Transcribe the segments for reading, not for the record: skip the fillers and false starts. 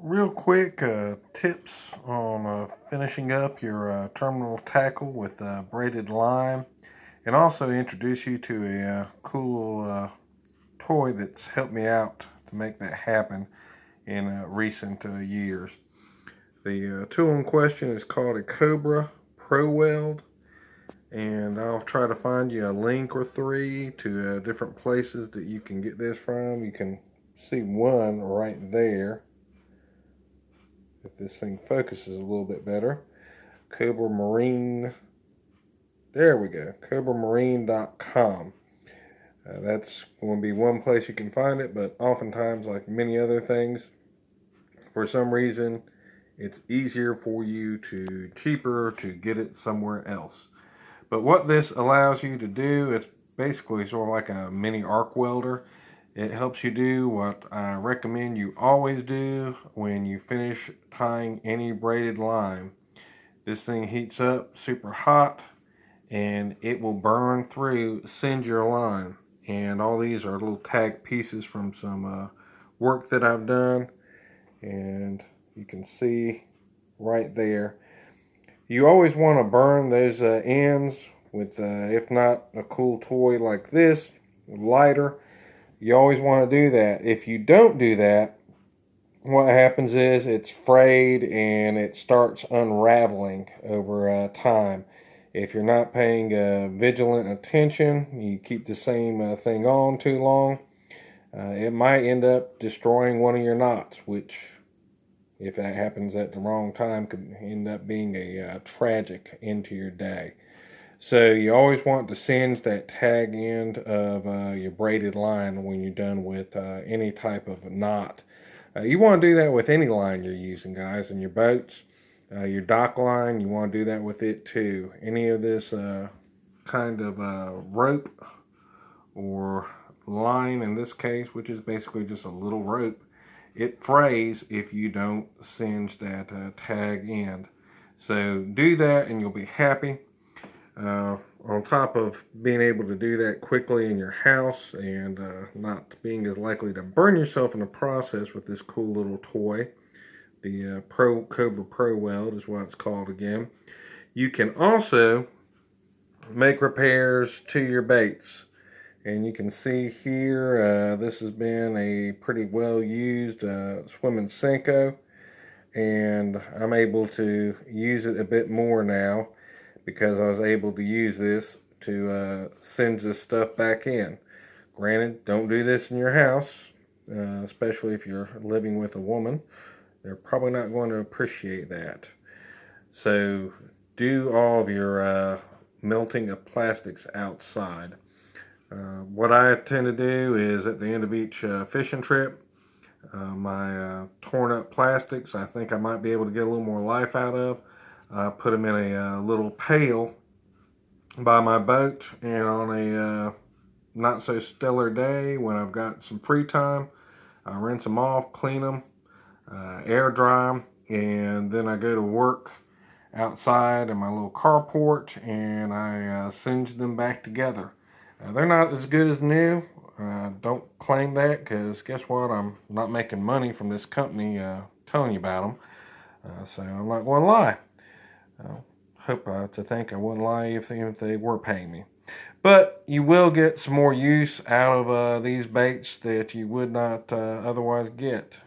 Real quick tips on finishing up your terminal tackle with braided line, and also introduce you to a cool toy that's helped me out to make that happen in recent years. The tool in question is called a Cobra Pro Weld, and I'll try to find you a link or three to different places that you can get this from. You can see one right there if this thing focuses a little bit better. Cobra Marine, there we go, cobramarine.com. That's going to be one place you can find it, but oftentimes, like many other things, for some reason, it's easier for you cheaper to get it somewhere else. But what this allows you to do, it's basically sort of like a mini arc welder. It helps you do what I recommend you always do when you finish tying any braided line. This thing heats up super hot and it will burn through, singe your line. And all these are little tag pieces from some work that I've done. And you can see right there. You always want to burn those ends with, if not a cool toy like this, lighter. You always want to do that. If you don't do that, what happens is it's frayed and it starts unraveling over time. If you're not paying vigilant attention, you keep the same thing on too long, it might end up destroying one of your knots, which, if that happens at the wrong time, could end up being a tragic end to your day. So you always want to singe that tag end of your braided line when you're done with any type of knot. You want to do that with any line you're using, guys, in your boats. Your dock line, you want to do that with it too. Any of this kind of rope or line in this case, which is basically just a little rope, it frays if you don't singe that tag end. So do that and you'll be happy. On top of being able to do that quickly in your house and not being as likely to burn yourself in the process with this cool little toy, the Cobra Pro Weld is what it's called again. You can also make repairs to your baits. And you can see here, this has been a pretty well used swimming Senko, and I'm able to use it a bit more now because I was able to use this to singe this stuff back in. Granted, don't do this in your house, especially if you're living with a woman. They're probably not going to appreciate that. So do all of your melting of plastics outside. What I tend to do is at the end of each fishing trip, my torn up plastics, I think I might be able to get a little more life out of. I put them in a little pail by my boat, and on a not so stellar day when I've got some free time, I rinse them off, clean them, air dry them, and then I go to work outside in my little carport and I singe them back together. They're not as good as new. Don't claim that, because guess what? I'm not making money from this company telling you about them. So I'm not going to lie. Hope to think I wouldn't lie if they were paying me. But you will get some more use out of these baits that you would not otherwise get.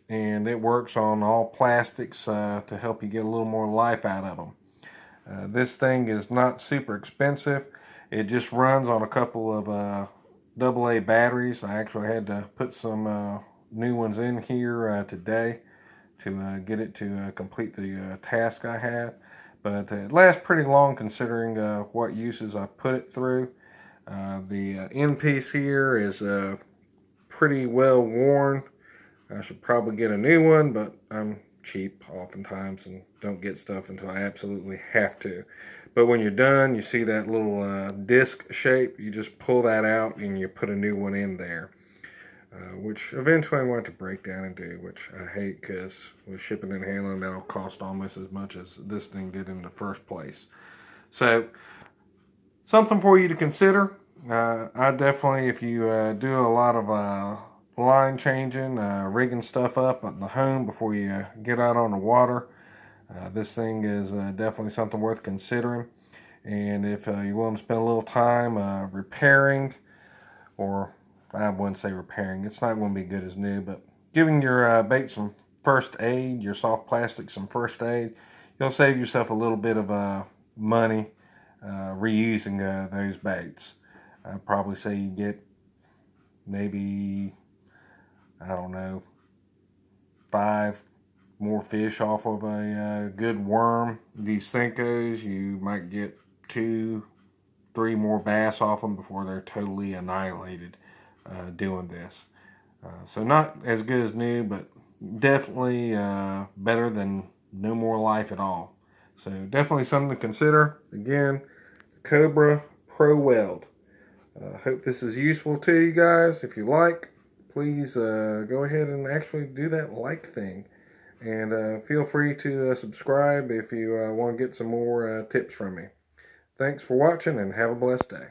And it works on all plastics to help you get a little more life out of them. This thing is not super expensive. It just runs on a couple of AA batteries. I actually had to put some new ones in here today to get it to complete the task I had. But it lasts pretty long considering what uses I put it through. The end piece here is pretty well worn. I should probably get a new one, but I'm cheap oftentimes and don't get stuff until I absolutely have to. But when you're done, you see that little disc shape. You just pull that out and you put a new one in there, which eventually I'm going to break down and do, which I hate, because with shipping and handling, that'll cost almost as much as this thing did in the first place. So something for you to consider. I definitely, if you do a lot of line changing, rigging stuff up at the home before you get out on the water, this thing is definitely something worth considering. And if you're willing to spend a little time repairing, or I wouldn't say repairing, it's not going to be good as new, but giving your bait some first aid, your soft plastic some first aid, you'll save yourself a little bit of money reusing those baits. I'd probably say you get maybe, I don't know, 5 more fish off of a good worm. These Senkos, you might get 2, 3 more bass off them before they're totally annihilated doing this. So not as good as new, but definitely better than no more life at all. So definitely something to consider. Again, Cobra Pro Weld. Hope this is useful to you guys. If you like, please go ahead and actually do that like thing. And feel free to subscribe if you want to get some more tips from me. Thanks for watching and have a blessed day.